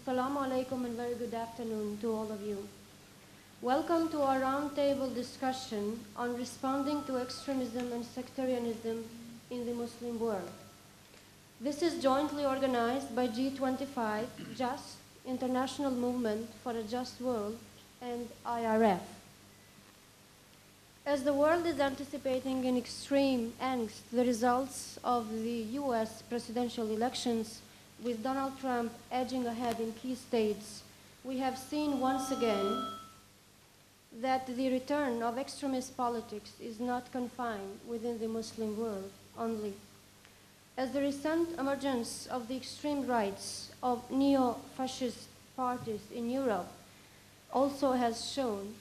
Assalamu alaikum and very good afternoon to all of you. Welcome to our roundtable discussion on responding to extremism and sectarianism in the Muslim world. This is jointly organized by G25, JUST, International Movement for a Just World, and IRF. As the world is anticipating in extreme angst the results of the US presidential elections, with Donald Trump edging ahead in key states, we have seen once again that the return of extremist politics is not confined within the Muslim world only. As the recent emergence of the extreme rights of neo-fascist parties in Europe also has shown,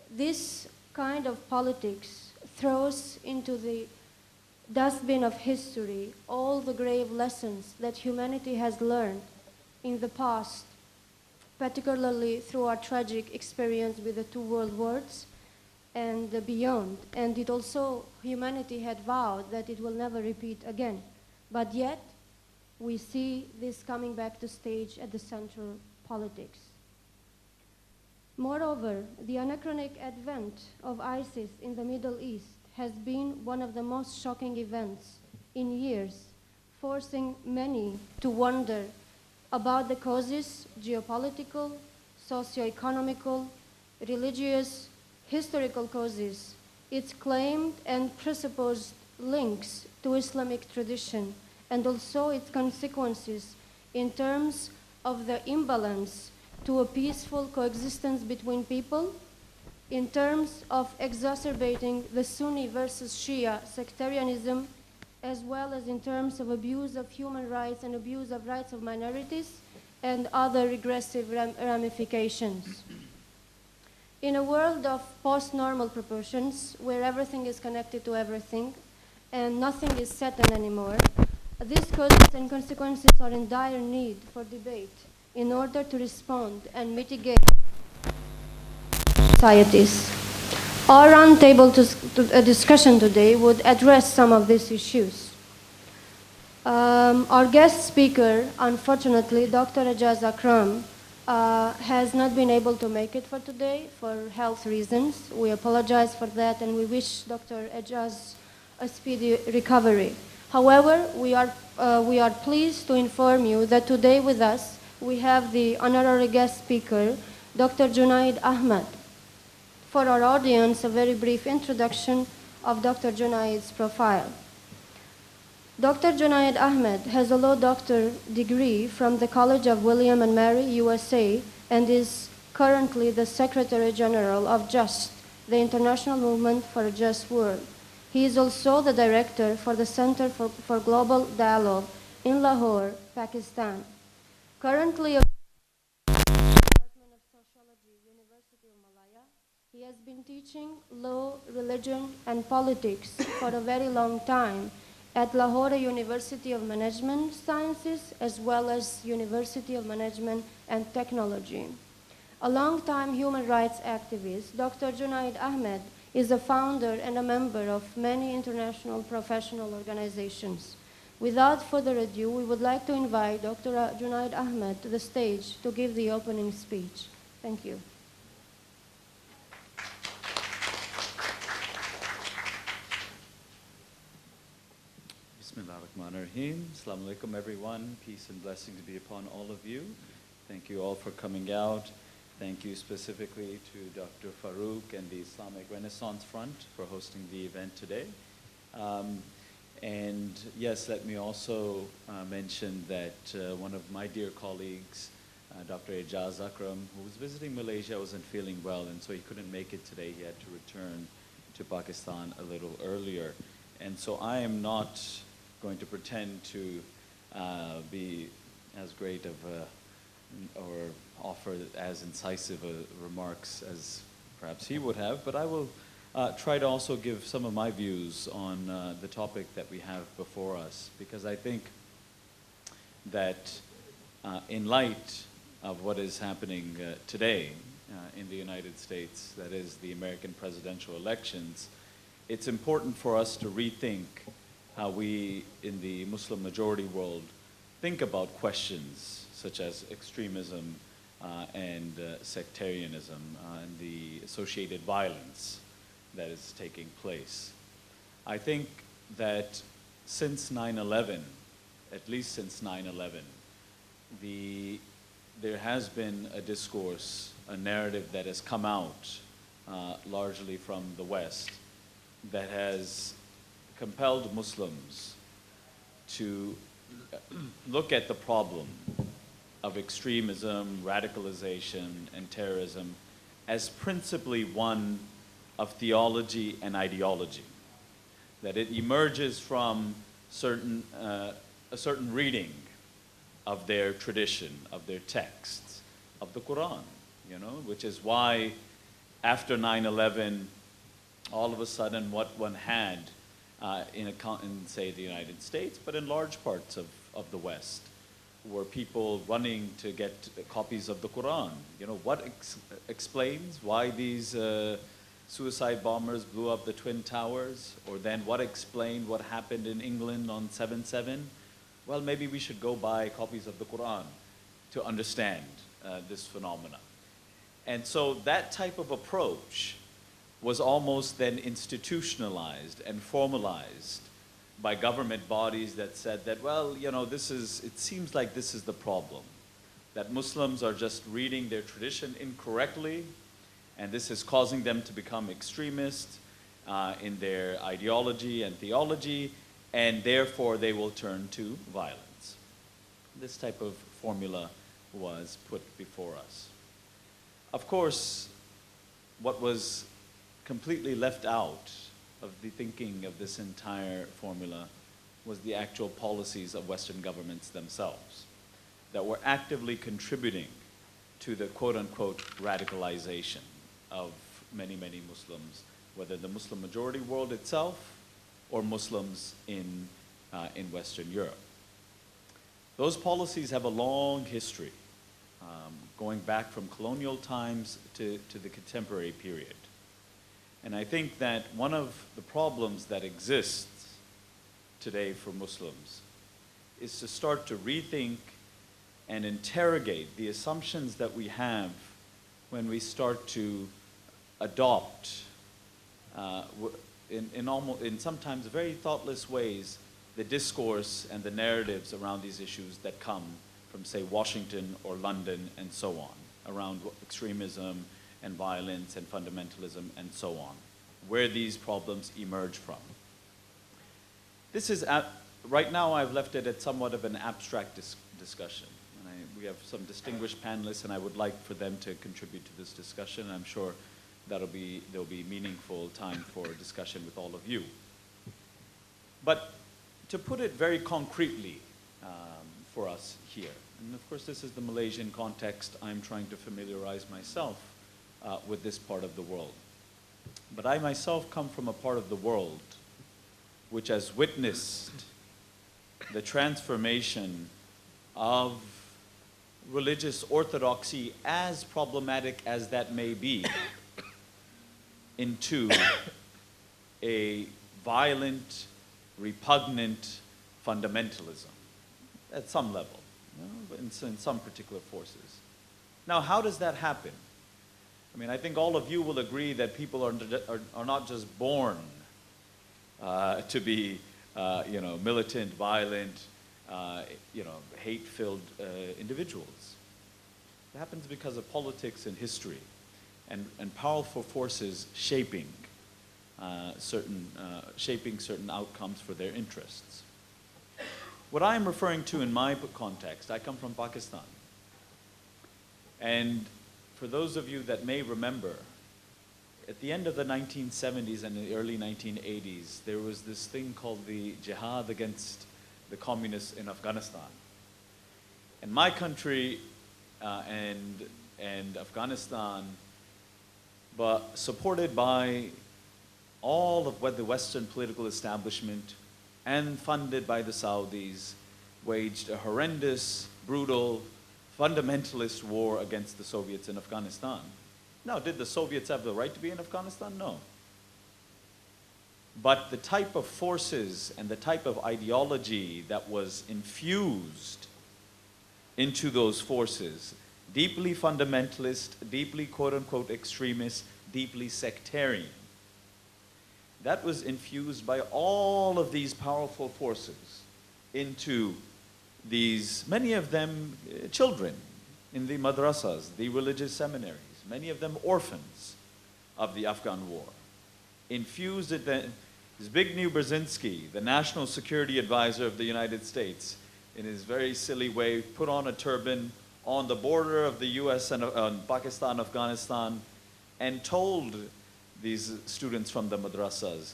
this kind of politics throws into the dustbin of history all the grave lessons that humanity has learned in the past, particularly through our tragic experience with the two world wars and beyond. And it also, humanity had vowed that it will never repeat again. But yet, we see this coming back to stage at the central politics. Moreover, the anachronic advent of ISIS in the Middle East has been one of the most shocking events in years, forcing many to wonder about the causes, geopolitical, socio-economical, religious, historical causes, its claimed and presupposed links to Islamic tradition, and also its consequences in terms of the imbalance to a peaceful coexistence between people, in terms of exacerbating the Sunni versus Shia sectarianism, as well as in terms of abuse of human rights and abuse of rights of minorities and other regressive ramifications. In a world of post-normal proportions, where everything is connected to everything and nothing is certain anymore, these causes and consequences are in dire need for debate in order to respond and mitigate societies. Our roundtable discussion today would address some of these issues. Our guest speaker, unfortunately, Dr. Ejaz Akram, has not been able to make it for today for health reasons. We apologize for that and we wish Dr. Ejaz a speedy recovery. However, we are pleased to inform you that today with us we have the honorary guest speaker, Dr. Junaid Ahmad. For our audience, a very brief introduction of Dr. Junaid's profile. Dr. Junaid Ahmad has a law doctor degree from the College of William and Mary, USA, and is currently the Secretary General of JUST, the International Movement for a Just World. He is also the director for the Center for Global Dialogue in Lahore, Pakistan. Currently a Department of Sociology, University of Malaya, he has been teaching law, religion, and politics for a very long time at Lahore University of Management Sciences as well as University of Management and Technology. A long-time human rights activist, Dr. Junaid Ahmad is a founder and a member of many international professional organizations. Without further ado, we would like to invite Dr. Junaid Ahmad to the stage to give the opening speech. Thank you. Bismillahirrahmanirrahim. Assalamu alaikum, everyone. Peace and blessing to be upon all of you. Thank you all for coming out. Thank you specifically to Dr. Farouk and the Islamic Renaissance Front for hosting the event today. And yes, let me also mention that one of my dear colleagues, Dr. Ejaz Akram, who was visiting Malaysia, wasn't feeling well, and so he couldn't make it today. He had to return to Pakistan a little earlier. And so I am not going to pretend to be as great of or offer as incisive remarks as perhaps he would have, but I will try to also give some of my views on the topic that we have before us, because I think that in light of what is happening today in the United States, that is the American presidential elections, it's important for us to rethink how we in the Muslim majority world think about questions such as extremism and sectarianism and the associated violence that is taking place. I think that since 9/11, at least since 9/11, there has been a discourse, a narrative that has come out largely from the West that has compelled Muslims to look at the problem of extremism, radicalization, and terrorism as principally one of theology and ideology. That it emerges from a certain reading of their tradition, of their texts, of the Quran, which is why after 9/11, all of a sudden what one had in, say, the United States, but in large parts of the West, were people running to get copies of the Quran. What explains why these suicide bombers blew up the Twin Towers? Or then what explained what happened in England on 7/7? Well, maybe we should go buy copies of the Quran to understand this phenomena. And so that type of approach was almost then institutionalized and formalized by government bodies that said that, well, it seems like this is the problem, that Muslims are just reading their tradition incorrectly, and this is causing them to become extremists in their ideology and theology, and therefore they will turn to violence. This type of formula was put before us. Of course, what was completely left out of the thinking of this entire formula was the actual policies of Western governments themselves that were actively contributing to the quote-unquote radicalization of many, many Muslims, whether the Muslim majority world itself or Muslims in Western Europe. Those policies have a long history, going back from colonial times to the contemporary period. And I think that one of the problems that exists today for Muslims is to start to rethink and interrogate the assumptions that we have when we start to adopt, in sometimes very thoughtless ways, the discourse and the narratives around these issues that come from, say, Washington or London and so on, around extremism and violence and fundamentalism and so on, where these problems emerge from. This is, right now I've left it at somewhat of an abstract discussion. And we have some distinguished panelists, and I would like for them to contribute to this discussion. I'm sure there'll be meaningful time for discussion with all of you. But to put it very concretely for us here, and of course this is the Malaysian context, I'm trying to familiarize myself with this part of the world. But I myself come from a part of the world which has witnessed the transformation of religious orthodoxy, as problematic as that may be, into a violent, repugnant fundamentalism at some level, in some particular forces. Now, how does that happen? I mean, I think all of you will agree that people are not just born to be, militant, violent, hate-filled individuals. It happens because of politics and history and powerful forces shaping certain outcomes for their interests. What I'm referring to in my context, I come from Pakistan. And for those of you that may remember, at the end of the 1970s and the early 1980s, there was this thing called the jihad against the communists in Afghanistan. And my country and Afghanistan, but supported by all of what the Western political establishment and funded by the Saudis, waged a horrendous, brutal, fundamentalist war against the Soviets in Afghanistan. Now, did the Soviets have the right to be in Afghanistan? No. But the type of forces and the type of ideology that was infused into those forces, deeply fundamentalist, deeply quote-unquote extremist, deeply sectarian. That was infused by all of these powerful forces into these, many of them children in the madrasas, the religious seminaries, many of them orphans of the Afghan war. Infused it then, Zbigniew Brzezinski, the national security advisor of the United States, in his very silly way, put on a turban on the border of the US and Pakistan, Afghanistan, and told these students from the madrasas,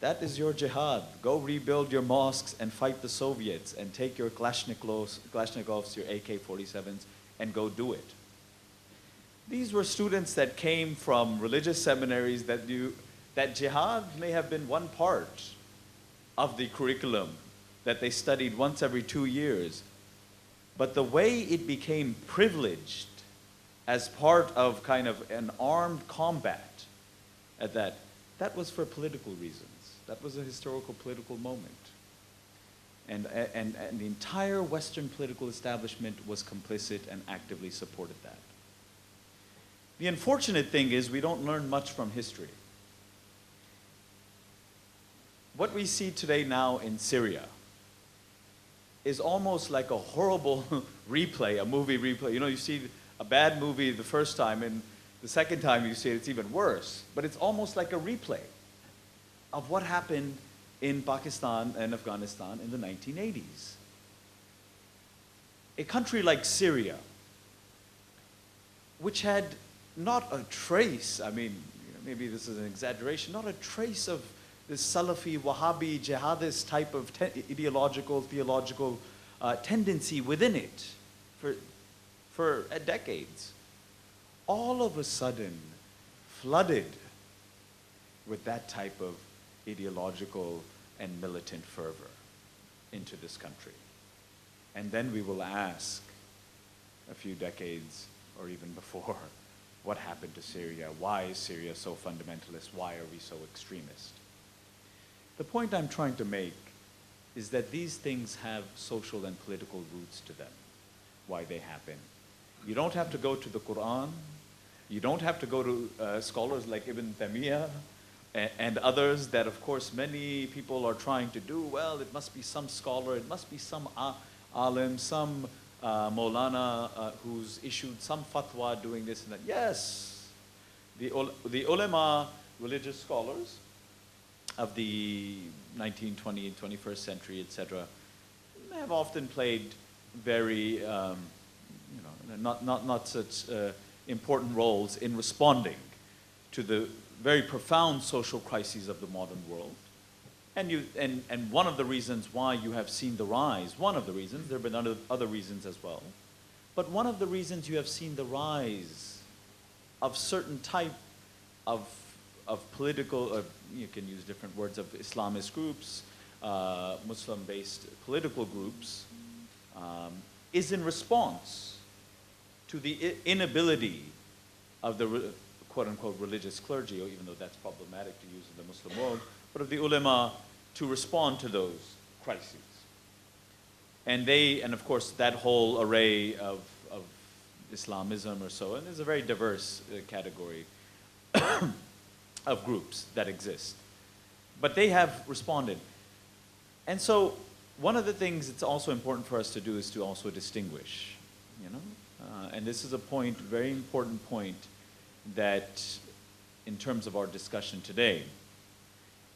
that is your jihad. Go rebuild your mosques and fight the Soviets and take your Kalashnikovs, your AK-47s, and go do it. These were students that came from religious seminaries that knew that jihad may have been one part of the curriculum that they studied once every 2 years. But the way it became privileged as part of kind of an armed combat at that was for political reasons. That was a historical political moment. And the entire Western political establishment was complicit and actively supported that. The unfortunate thing is we don't learn much from history. What we see today now in Syria is almost like a horrible replay, a movie replay. You know, you see a bad movie the first time, and the second time you see it, it's even worse. But it's almost like a replay of what happened in Pakistan and Afghanistan in the 1980s. A country like Syria, which had not a trace, I mean, maybe this is an exaggeration, not a trace of this Salafi, Wahhabi, jihadist type of ideological, theological tendency within it for decades, all of a sudden flooded with that type of ideological and militant fervor into this country. And then we will ask a few decades or even before, what happened to Syria? Why is Syria so fundamentalist? Why are we so extremist? The point I'm trying to make is that these things have social and political roots to them, why they happen. You don't have to go to the Quran. You don't have to go to scholars like Ibn Taymiyyah and others that, of course, many people are trying to do. Well, it must be some scholar, it must be some alim, some Maulana who's issued some fatwa doing this and that. Yes, the ulama, religious scholars of the 19th, 20th, 21st century, etc., have often played very, not such important roles in responding to the very profound social crises of the modern world. And one of the reasons why you have seen the rise, one of the reasons, there have been other reasons as well, but one of the reasons you have seen the rise of certain type of political, you can use different words, of Islamist groups, Muslim-based political groups, is in response to the inability of the quote-unquote religious clergy, or even though that's problematic to use in the Muslim world, but of the ulama to respond to those crises. And of course, that whole array of Islamism or so, and there's a very diverse category of groups that exist. But they have responded. And so one of the things it's also important for us to do is to also distinguish, and this is a point, very important point, that in terms of our discussion today,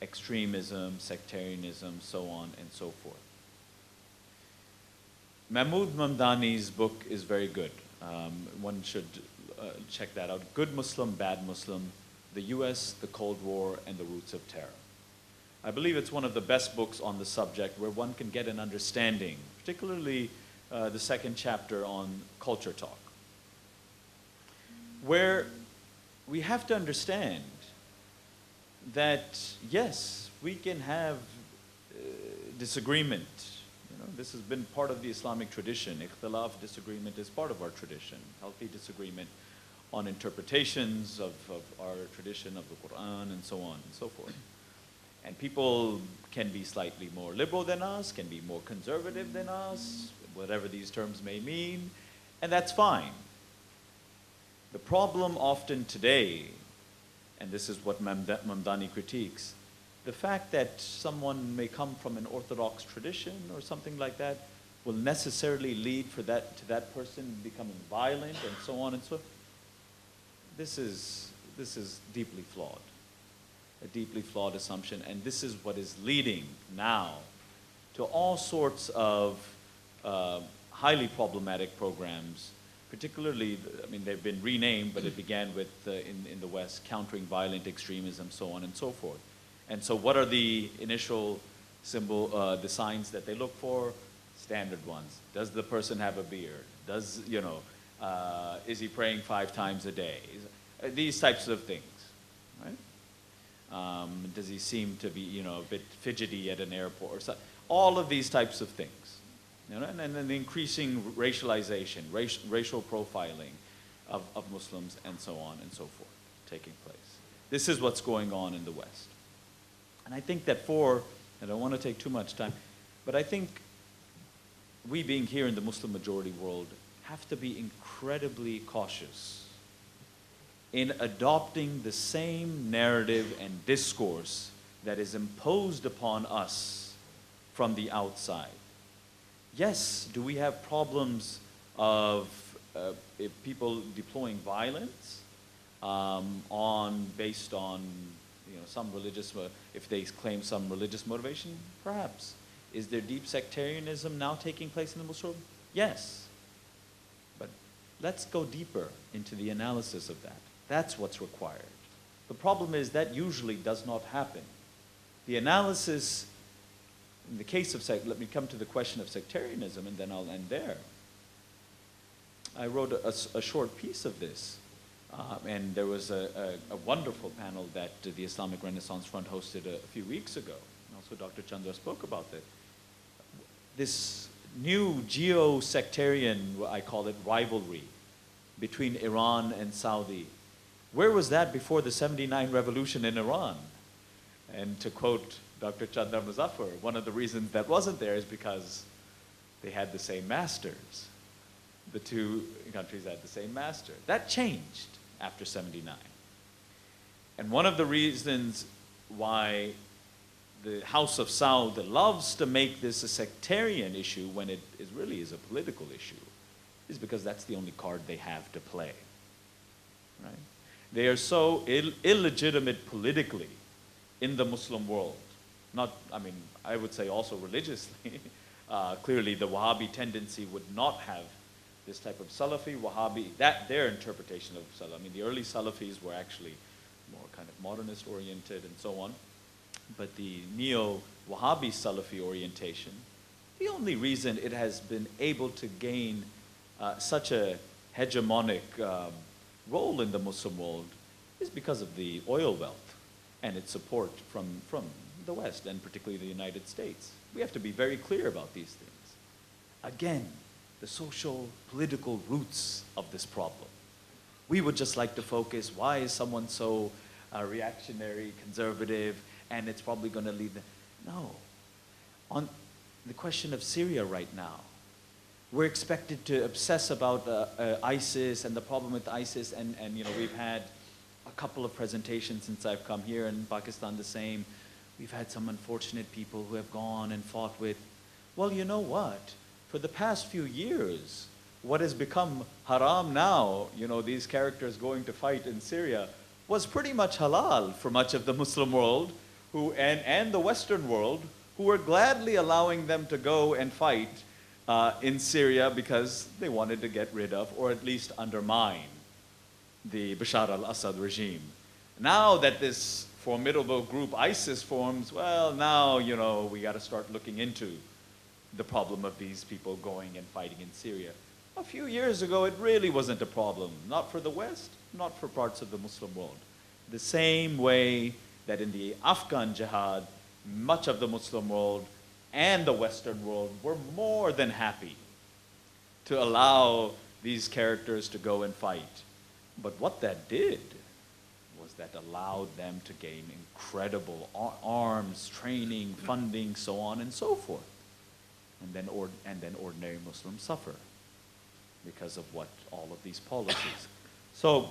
extremism, sectarianism, so on and so forth. Mahmoud Mamdani's book is very good. One should check that out. Good Muslim, Bad Muslim, the US, the Cold War, and the Roots of Terror. I believe it's one of the best books on the subject where one can get an understanding, particularly the second chapter on culture talk, where we have to understand that, yes, we can have disagreement. This has been part of the Islamic tradition. Ikhtilaf, disagreement, is part of our tradition. Healthy disagreement on interpretations of our tradition, of the Quran, and so on and so forth. And people can be slightly more liberal than us, can be more conservative than us, whatever these terms may mean, and that's fine. The problem often today, and this is what Mamdani critiques, the fact that someone may come from an orthodox tradition or something like that will necessarily lead to that person becoming violent and so on and so forth. This is deeply flawed, a deeply flawed assumption, and this is what is leading now to all sorts of highly problematic programs, particularly, I mean, they've been renamed, but it began with, in the West, countering violent extremism, so on and so forth. And so what are the initial the signs that they look for? Standard ones. Does the person have a beard? Does, is he praying 5 times a day? These types of things, right? Does he seem to be, a bit fidgety at an airport or something? All of these types of things, and then the increasing racialization, racial profiling of Muslims and so on and so forth taking place. This is what's going on in the West. And I think that I don't want to take too much time, but I think we being here in the Muslim majority world have to be incredibly cautious in adopting the same narrative and discourse that is imposed upon us from the outside. Yes, do we have problems of people deploying violence based on some religious, if they claim some religious motivation? Perhaps. Is there deep sectarianism now taking place in the Muslim world? Yes. But let's go deeper into the analysis of that. That's what's required. The problem is that usually does not happen. The analysis, in the case of let me come to the question of sectarianism, and then I'll end there. I wrote a short piece of this, and there was a wonderful panel that the Islamic Renaissance Front hosted a few weeks ago. And also Dr. Chandra spoke about that. This new geo-sectarian, I call it, rivalry between Iran and Saudi. Where was that before the '79 revolution in Iran? And to quote Dr. Chandra Muzaffar, one of the reasons that wasn't there is because they had the same masters. The two countries had the same master. That changed after '79. And one of the reasons why the House of Saud loves to make this a sectarian issue when it really is a political issue is because that's the only card they have to play. Right? They are so illegitimate politically in the Muslim world. I would say also religiously. Clearly the Wahhabi tendency would not have this type of Salafi, Wahhabi, their interpretation of Salaf. The early Salafis were actually more kind of modernist oriented and so on. But the neo-Wahhabi Salafi orientation, the only reason it has been able to gain such a hegemonic role in the Muslim world is because of the oil wealth and its support from the West, and particularly the United States. We have to be very clear about these things. Again, the social, political roots of this problem. We would just like to focus, why is someone so reactionary, conservative, and it's probably going to lead them. No. On the question of Syria right now, we're expected to obsess about ISIS and the problem with ISIS, and we've had a couple of presentations since I've come here, in Pakistan the same. We've had some unfortunate people who have gone and fought with. Well, you know what? For the past few years, what has become haram now, these characters going to fight in Syria, was pretty much halal for much of the Muslim world and the Western world, who were gladly allowing them to go and fight in Syria because they wanted to get rid of, or at least undermine, the Bashar al-Assad regime. Now that this formidable group ISIS forms, well, now, we got to start looking into the problem of these people going and fighting in Syria. A few years ago, it really wasn't a problem, not for the West, not for parts of the Muslim world. The same way that in the Afghan jihad, much of the Muslim world and the Western world were more than happy to allow these characters to go and fight. But what that did was that allowed them to gain incredible arms, training, funding, so on and so forth. and then ordinary Muslims suffer because of what all of these policies. So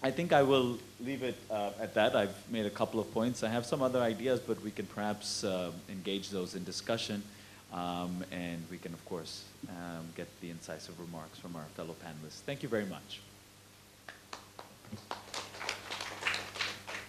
I think I will leave it at that. I've made a couple of points. I have some other ideas, but we can perhaps engage those in discussion, and we can, of course, get the incisive remarks from our fellow panelists. Thank you very much.